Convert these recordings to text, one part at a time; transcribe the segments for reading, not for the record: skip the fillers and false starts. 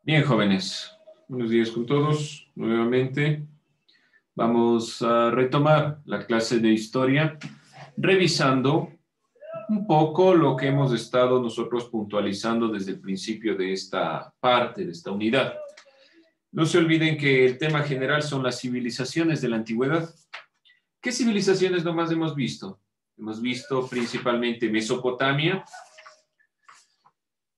Bien, jóvenes, buenos días con todos. Nuevamente vamos a retomar la clase de historia, revisando un poco lo que hemos estado nosotros puntualizando desde el principio de esta parte, de esta unidad. No se olviden que el tema general son las civilizaciones de la antigüedad. ¿Qué civilizaciones nomás hemos visto? Hemos visto principalmente Mesopotamia.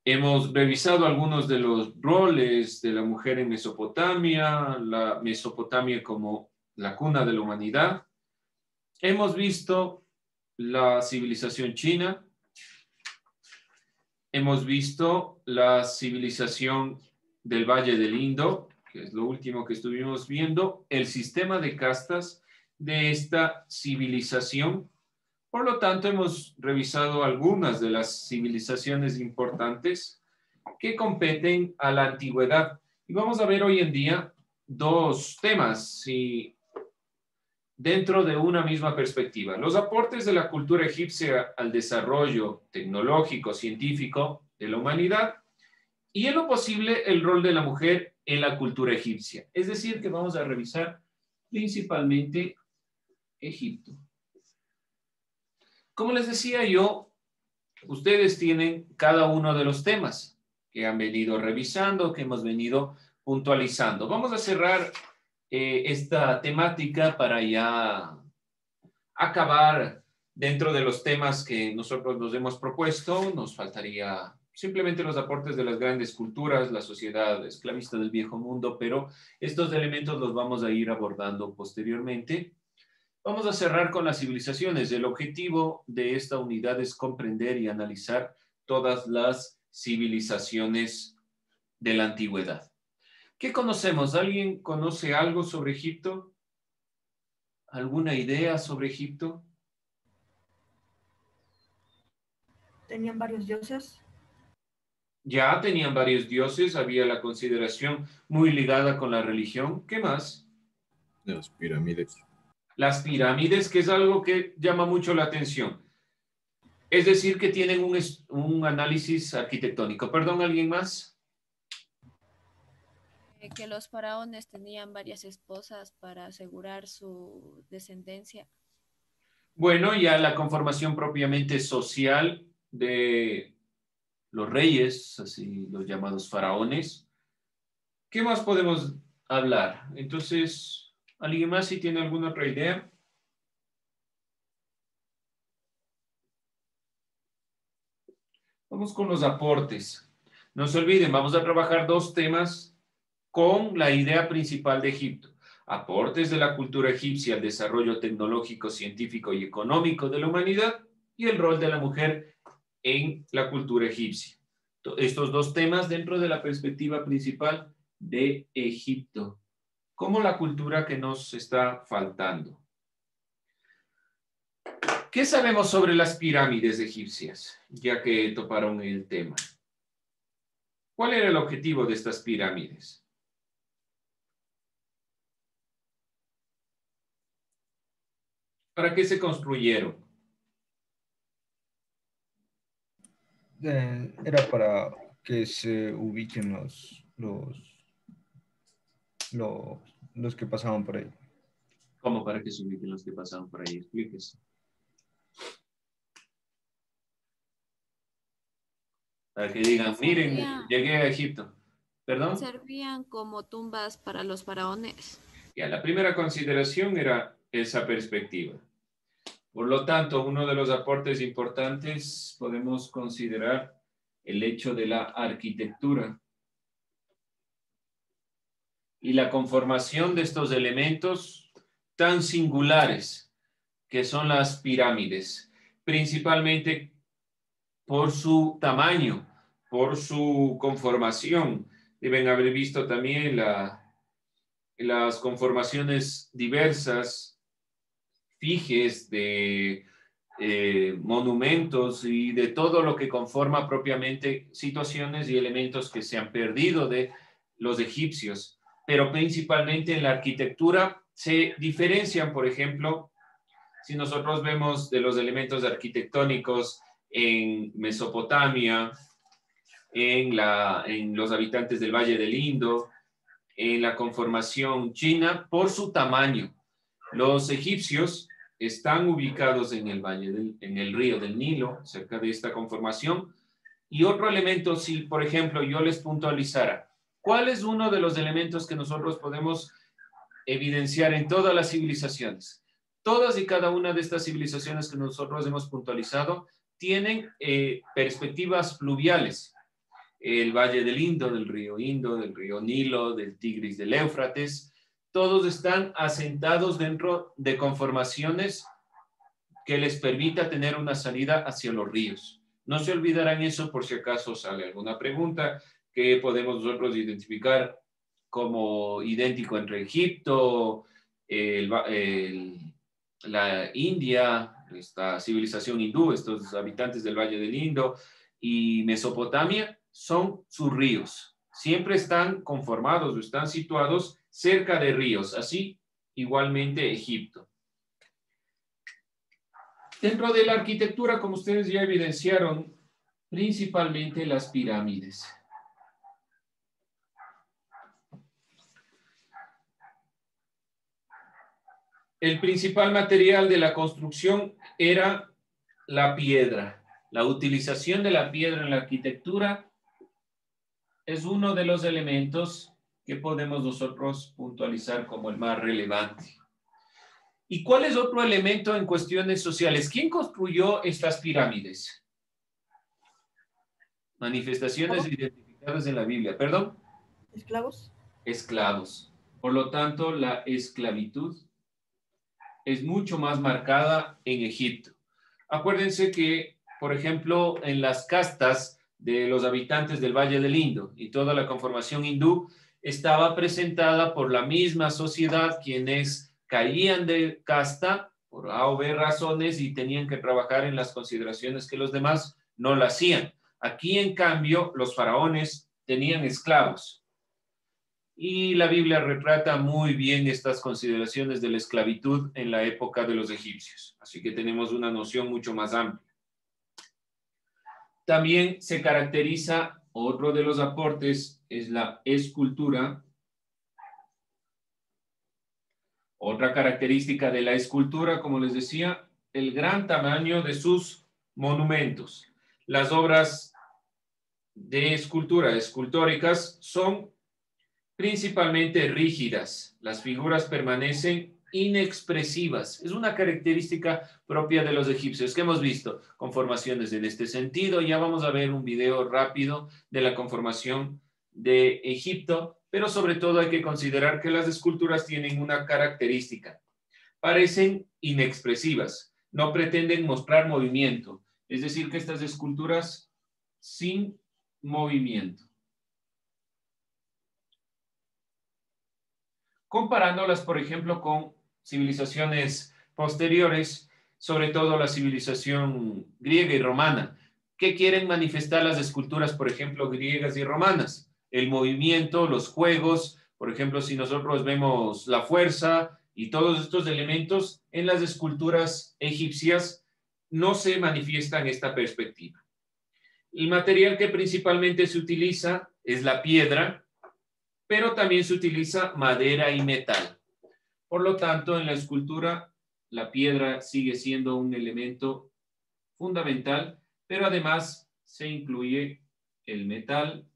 Hemos revisado algunos de los roles de la mujer en Mesopotamia, la Mesopotamia como la cuna de la humanidad. Hemos visto la civilización china. Hemos visto la civilización del Valle del Indo, que es lo último que estuvimos viendo, el sistema de castas de esta civilización. Por lo tanto, hemos revisado algunas de las civilizaciones importantes que competen a la antigüedad. Y vamos a ver hoy en día dos temas dentro de una misma perspectiva. Los aportes de la cultura egipcia al desarrollo tecnológico, científico de la humanidad y en lo posible el rol de la mujer en la cultura egipcia. Es decir, que vamos a revisar principalmente Egipto. Como les decía yo, ustedes tienen cada uno de los temas que han venido revisando, que hemos venido puntualizando. Vamos a cerrar esta temática para ya acabar dentro de los temas que nosotros nos hemos propuesto. Nos faltaría simplemente los aportes de las grandes culturas, la sociedad esclavista del viejo mundo, pero estos elementos los vamos a ir abordando posteriormente. Vamos a cerrar con las civilizaciones. El objetivo de esta unidad es comprender y analizar todas las civilizaciones de la antigüedad. ¿Qué conocemos? ¿Alguien conoce algo sobre Egipto? ¿Alguna idea sobre Egipto? Tenían varios dioses. Ya tenían varios dioses, había la consideración muy ligada con la religión. ¿Qué más? Las pirámides. Las pirámides, que es algo que llama mucho la atención. Es decir, que tienen un análisis arquitectónico. Perdón, ¿alguien más? Que los faraones tenían varias esposas para asegurar su descendencia. Bueno, ya la conformación propiamente social de los reyes, así los llamados faraones. ¿Qué más podemos hablar? Entonces, ¿alguien más si tiene alguna otra idea? Vamos con los aportes. No se olviden, vamos a trabajar dos temas con la idea principal de Egipto. Aportes de la cultura egipcia al desarrollo tecnológico, científico y económico de la humanidad y el rol de la mujer en la cultura egipcia. Estos dos temas dentro de la perspectiva principal de Egipto, como la cultura que nos está faltando. ¿Qué sabemos sobre las pirámides egipcias? Ya que toparon el tema. ¿Cuál era el objetivo de estas pirámides? ¿Para qué se construyeron? Era para que se ubiquen los que pasaban por ahí. ¿Cómo para que se ubiquen los que pasaban por ahí? Explíquese. Para que digan, miren, llegué a Egipto. ¿Perdón? Servían como tumbas para los faraones. Ya, la primera consideración era esa perspectiva. Por lo tanto, uno de los aportes importantes podemos considerar el hecho de la arquitectura y la conformación de estos elementos tan singulares que son las pirámides, principalmente por su tamaño, por su conformación. Deben haber visto también las conformaciones diversas, fijes de monumentos y de todo lo que conforma propiamente situaciones y elementos que se han perdido de los egipcios, pero principalmente en la arquitectura se diferencian, por ejemplo, si nosotros vemos de los elementos arquitectónicos en Mesopotamia, en los habitantes del Valle del Indo, en la conformación china, por su tamaño. Los egipcios están ubicados en el en el río del Nilo, cerca de esta conformación. Y otro elemento, si por ejemplo yo les puntualizara, ¿cuál es uno de los elementos que nosotros podemos evidenciar en todas las civilizaciones? Todas y cada una de estas civilizaciones que nosotros hemos puntualizado tienen perspectivas fluviales. El Valle del Indo, del río Nilo, del Tigris, del Éufrates, todos están asentados dentro de conformaciones que les permita tener una salida hacia los ríos. No se olvidarán eso por si acaso sale alguna pregunta que podemos nosotros identificar como idéntico entre Egipto, la India, esta civilización hindú, estos habitantes del Valle del Indo y Mesopotamia, son sus ríos. Siempre están conformados o están situados cerca de ríos, así igualmente Egipto. Dentro de la arquitectura, como ustedes ya evidenciaron, principalmente las pirámides. El principal material de la construcción era la piedra. La utilización de la piedra en la arquitectura es uno de los elementos que podemos nosotros puntualizar como el más relevante. ¿Y cuál es otro elemento en cuestiones sociales? ¿Quién construyó estas pirámides? Manifestaciones identificadas en la Biblia. ¿Perdón? ¿Esclavos? Esclavos. Por lo tanto, la esclavitud es mucho más marcada en Egipto. Acuérdense que, por ejemplo, en las castas de los habitantes del Valle del Indo y toda la conformación hindú estaba presentada por la misma sociedad, quienes caían de casta por A o B razones y tenían que trabajar en las consideraciones que los demás no la hacían. Aquí, en cambio, los faraones tenían esclavos. Y la Biblia retrata muy bien estas consideraciones de la esclavitud en la época de los egipcios. Así que tenemos una noción mucho más amplia. También se caracteriza, otro de los aportes es la escultura. Otra característica de la escultura, como les decía, el gran tamaño de sus monumentos. Las obras de escultura, escultóricas, son principalmente rígidas. Las figuras permanecen inexpresivas. Es una característica propia de los egipcios que hemos visto. Conformaciones en este sentido. Ya vamos a ver un video rápido de la conformación de Egipto, pero sobre todo hay que considerar que las esculturas tienen una característica. Parecen inexpresivas. No pretenden mostrar movimiento. Es decir, que estas esculturas sin movimiento. Comparándolas, por ejemplo, con civilizaciones posteriores, sobre todo la civilización griega y romana. ¿Qué quieren manifestar las esculturas, por ejemplo, griegas y romanas? El movimiento, los juegos, por ejemplo, si nosotros vemos la fuerza y todos estos elementos en las esculturas egipcias, no se manifiesta en esta perspectiva. El material que principalmente se utiliza es la piedra, pero también se utiliza madera y metal. Por lo tanto, en la escultura, la piedra sigue siendo un elemento fundamental, pero además se incluye el metal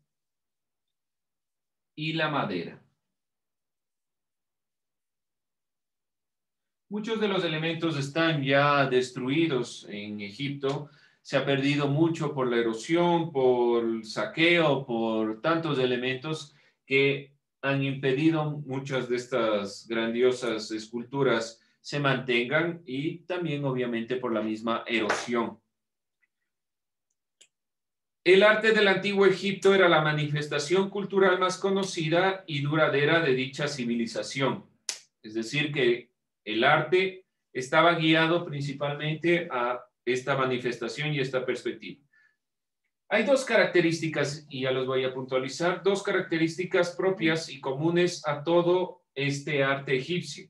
y la madera. Muchos de los elementos están ya destruidos en Egipto. Se ha perdido mucho por la erosión, por saqueo, por tantos elementos que han impedido muchas de estas grandiosas esculturas se mantengan y también obviamente por la misma erosión. El arte del antiguo Egipto era la manifestación cultural más conocida y duradera de dicha civilización. Es decir, que el arte estaba guiado principalmente a esta manifestación y esta perspectiva. Hay dos características, y ya los voy a puntualizar, dos características propias y comunes a todo este arte egipcio.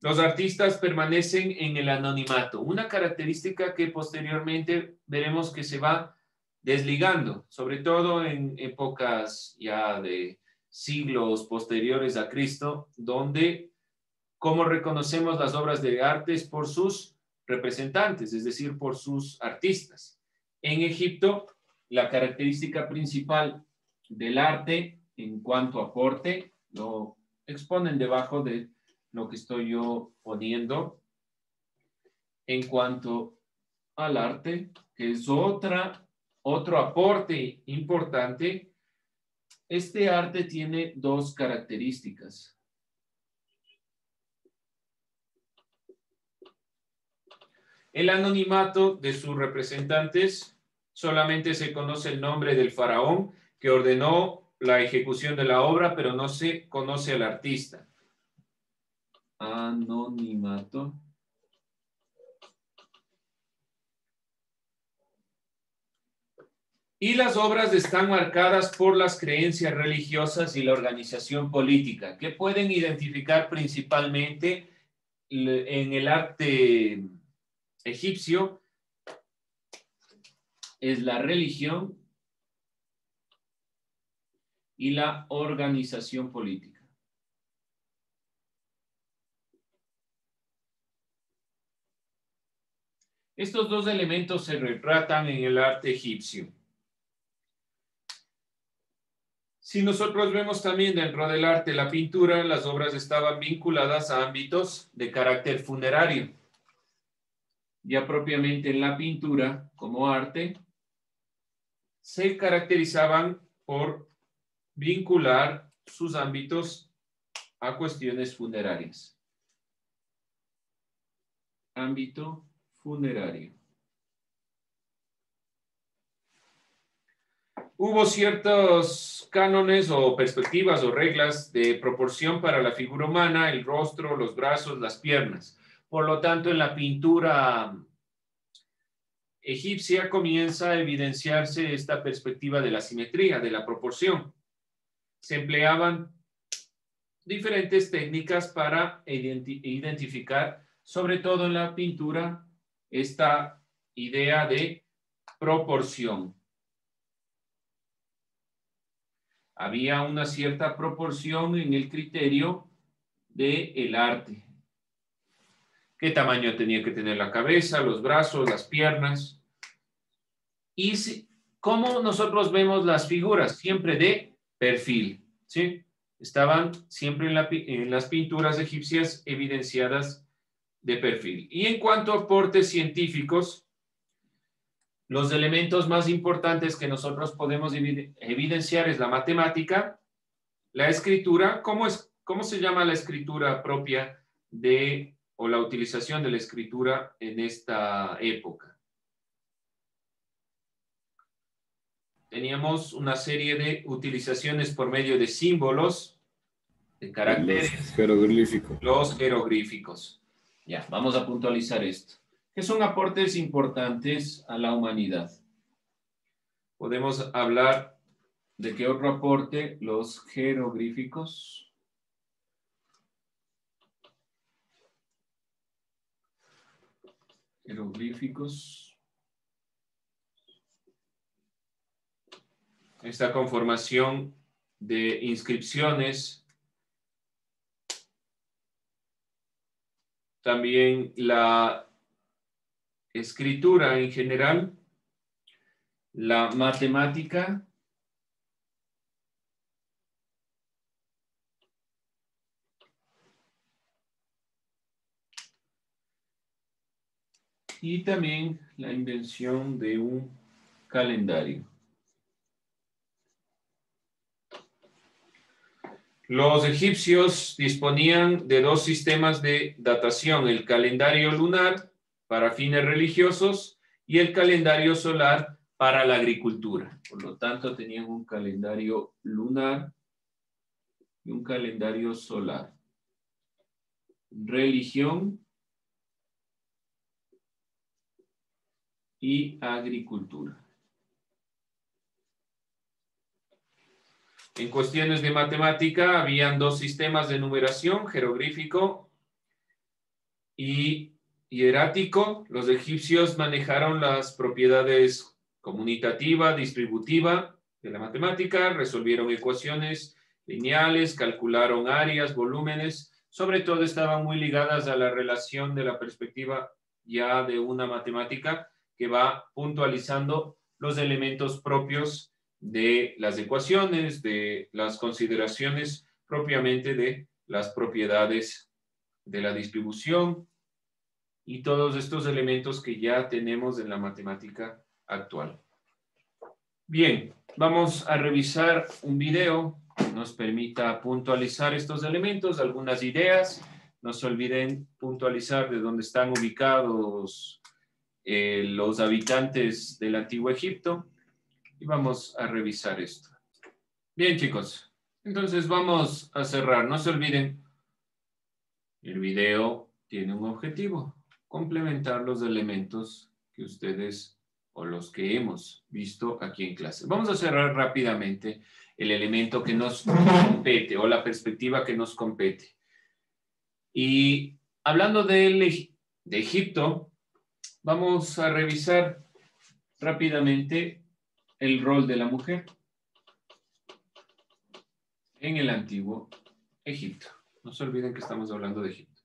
Los artistas permanecen en el anonimato, una característica que posteriormente veremos que se va desligando, sobre todo en épocas ya de siglos posteriores a Cristo, donde cómo reconocemos las obras de arte es por sus representantes, es decir, por sus artistas. En Egipto, la característica principal del arte en cuanto a aporte, lo exponen debajo de lo que estoy yo poniendo, en cuanto al arte, que es otro aporte importante. Este arte tiene dos características. El anonimato de sus representantes, solamente se conoce el nombre del faraón que ordenó la ejecución de la obra, pero no se conoce al artista. Anonimato. Y las obras están marcadas por las creencias religiosas y la organización política, que pueden identificar principalmente en el arte egipcio, es la religión y la organización política. Estos dos elementos se retratan en el arte egipcio. Si nosotros vemos también dentro del arte la pintura, las obras estaban vinculadas a ámbitos de carácter funerario. Ya propiamente en la pintura, como arte, se caracterizaban por vincular sus ámbitos a cuestiones funerarias. Ámbito funerario. Hubo ciertos cánones o perspectivas o reglas de proporción para la figura humana, el rostro, los brazos, las piernas. Por lo tanto, en la pintura egipcia comienza a evidenciarse esta perspectiva de la simetría, de la proporción. Se empleaban diferentes técnicas para identificar, sobre todo en la pintura, esta idea de proporción. Había una cierta proporción en el criterio del arte. ¿Qué tamaño tenía que tener la cabeza, los brazos, las piernas? Y cómo nosotros vemos las figuras, siempre de perfil, ¿sí? Estaban siempre en las pinturas egipcias evidenciadas de perfil. Y en cuanto a aportes científicos, los elementos más importantes que nosotros podemos evidenciar es la matemática, la escritura. ¿Cómo se llama la escritura propia o la utilización de la escritura en esta época? Teníamos una serie de utilizaciones por medio de símbolos, de caracteres. Los jeroglíficos. Los jeroglíficos. Ya, vamos a puntualizar esto. ¿Qué son aportes importantes a la humanidad? Podemos hablar de qué otro aporte, los jeroglíficos. Jeroglíficos. Esta conformación de inscripciones. También la escritura en general, la matemática, y también la invención de un calendario. Los egipcios disponían de dos sistemas de datación, el calendario lunar para fines religiosos y el calendario solar para la agricultura. Por lo tanto, tenían un calendario lunar y un calendario solar. Religión y agricultura. En cuestiones de matemática, habían dos sistemas de numeración, jeroglífico y hierático. Los egipcios manejaron las propiedades conmutativa, distributiva de la matemática, resolvieron ecuaciones lineales, calcularon áreas, volúmenes, sobre todo estaban muy ligadas a la relación de la perspectiva ya de una matemática que va puntualizando los elementos propios de las ecuaciones, de las consideraciones propiamente de las propiedades de la distribución y todos estos elementos que ya tenemos en la matemática actual. Bien, vamos a revisar un video que nos permita puntualizar estos elementos, algunas ideas. No se olviden puntualizar de dónde están ubicados los habitantes del Antiguo Egipto. Y vamos a revisar esto. Bien, chicos. Entonces vamos a cerrar. No se olviden, el video tiene un objetivo: complementar los elementos que ustedes o los que hemos visto aquí en clase. Vamos a cerrar rápidamente el elemento que nos compete o la perspectiva que nos compete. Y hablando de Egipto, vamos a revisar rápidamente el rol de la mujer en el Antiguo Egipto. No se olviden que estamos hablando de Egipto.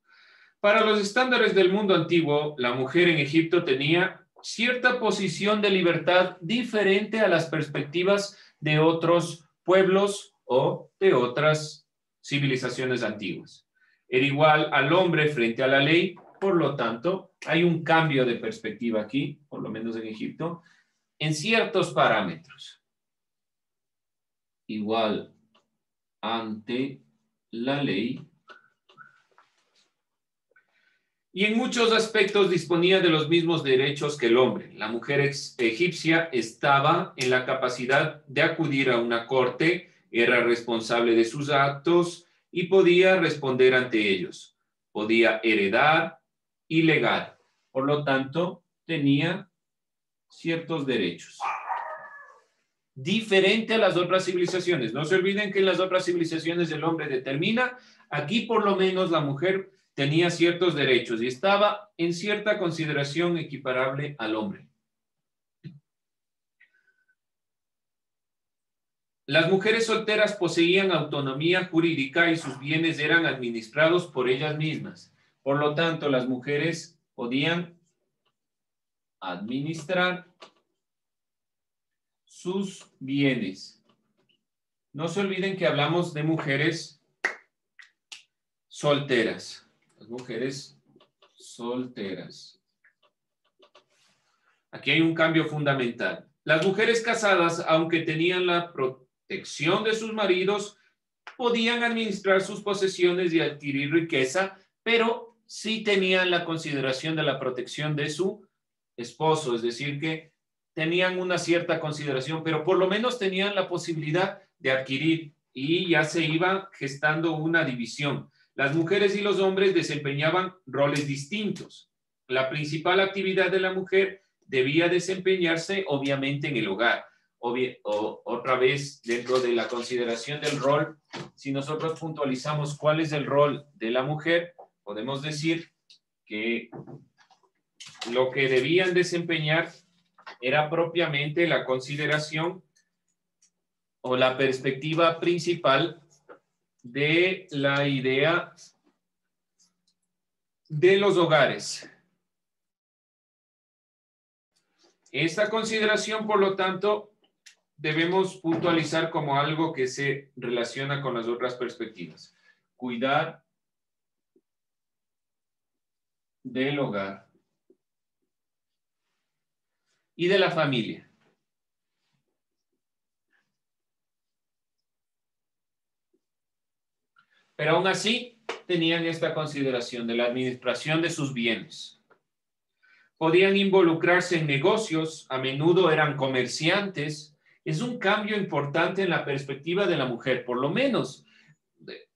Para los estándares del mundo antiguo, la mujer en Egipto tenía cierta posición de libertad diferente a las perspectivas de otros pueblos o de otras civilizaciones antiguas. Era igual al hombre frente a la ley, por lo tanto, hay un cambio de perspectiva aquí, por lo menos en Egipto, en ciertos parámetros. Igual ante la ley. Y en muchos aspectos disponía de los mismos derechos que el hombre. La mujer egipcia estaba en la capacidad de acudir a una corte, era responsable de sus actos y podía responder ante ellos. Podía heredar y legar. Por lo tanto, tenía ciertos derechos. Diferente a las otras civilizaciones. No se olviden que en las otras civilizaciones el hombre determina. Aquí por lo menos la mujer tenía ciertos derechos y estaba en cierta consideración equiparable al hombre. Las mujeres solteras poseían autonomía jurídica y sus bienes eran administrados por ellas mismas. Por lo tanto, las mujeres podían administrar sus bienes. No se olviden que hablamos de mujeres solteras. Las mujeres solteras. Aquí hay un cambio fundamental. Las mujeres casadas, aunque tenían la protección de sus maridos, podían administrar sus posesiones y adquirir riqueza, pero sí tenían la consideración de la protección de su esposo, es decir, que tenían una cierta consideración, pero por lo menos tenían la posibilidad de adquirir y ya se iba gestando una división. Las mujeres y los hombres desempeñaban roles distintos. La principal actividad de la mujer debía desempeñarse obviamente en el hogar. Otra vez, dentro de la consideración del rol, si nosotros puntualizamos cuál es el rol de la mujer, podemos decir que lo que debían desempeñar era propiamente la consideración o la perspectiva principal de la idea de los hogares. Esta consideración, por lo tanto, debemos puntualizar como algo que se relaciona con las otras perspectivas. Cuidar del hogar y de la familia. Pero aún así tenían esta consideración de la administración de sus bienes. Podían involucrarse en negocios, a menudo eran comerciantes. Es un cambio importante en la perspectiva de la mujer, por lo menos.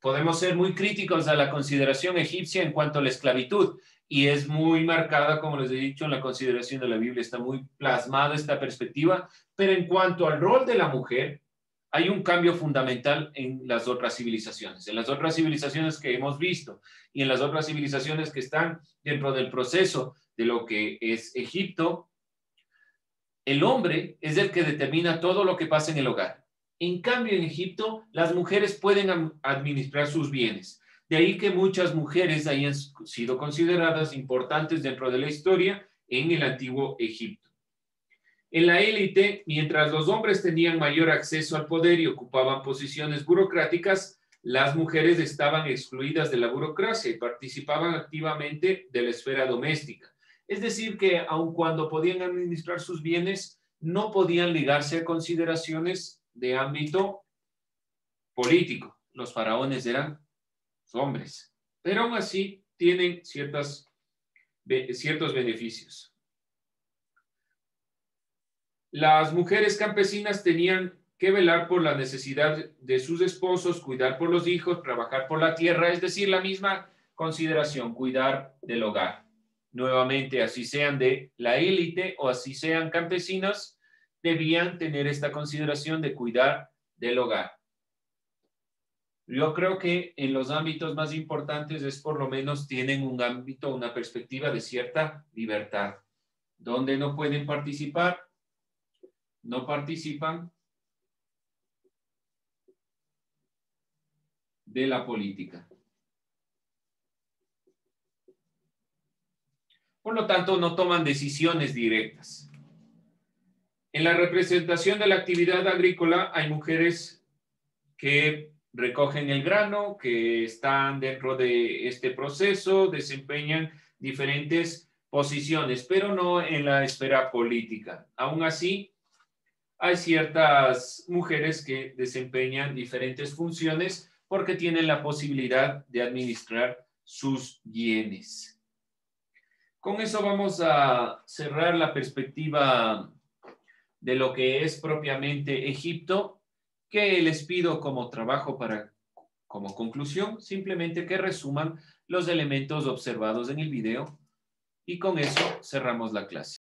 Podemos ser muy críticos a la consideración egipcia en cuanto a la esclavitud, y es muy marcada, como les he dicho, en la consideración de la Biblia, está muy plasmada esta perspectiva, pero en cuanto al rol de la mujer, hay un cambio fundamental en las otras civilizaciones. En las otras civilizaciones que hemos visto y en las otras civilizaciones que están dentro del proceso de lo que es Egipto, el hombre es el que determina todo lo que pasa en el hogar. En cambio, en Egipto, las mujeres pueden administrar sus bienes. De ahí que muchas mujeres hayan sido consideradas importantes dentro de la historia en el antiguo Egipto. En la élite, mientras los hombres tenían mayor acceso al poder y ocupaban posiciones burocráticas, las mujeres estaban excluidas de la burocracia y participaban activamente de la esfera doméstica. Es decir, que aun cuando podían administrar sus bienes, no podían ligarse a consideraciones de ámbito político. Los faraones eran hombres, pero aún así tienen ciertos beneficios. Las mujeres campesinas tenían que velar por la necesidad de sus esposos, cuidar por los hijos, trabajar por la tierra, es decir, la misma consideración, cuidar del hogar. Nuevamente, así sean de la élite o así sean campesinas, debían tener esta consideración de cuidar del hogar. Yo creo que en los ámbitos más importantes es por lo menos tienen un ámbito, una perspectiva de cierta libertad. Donde no pueden participar, no participan de la política. Por lo tanto, no toman decisiones directas. En la representación de la actividad agrícola hay mujeres que recogen el grano, que están dentro de este proceso, desempeñan diferentes posiciones, pero no en la esfera política. Aún así, hay ciertas mujeres que desempeñan diferentes funciones porque tienen la posibilidad de administrar sus bienes. Con eso vamos a cerrar la perspectiva de lo que es propiamente Egipto, que les pido como trabajo como conclusión, simplemente que resuman los elementos observados en el video y con eso cerramos la clase.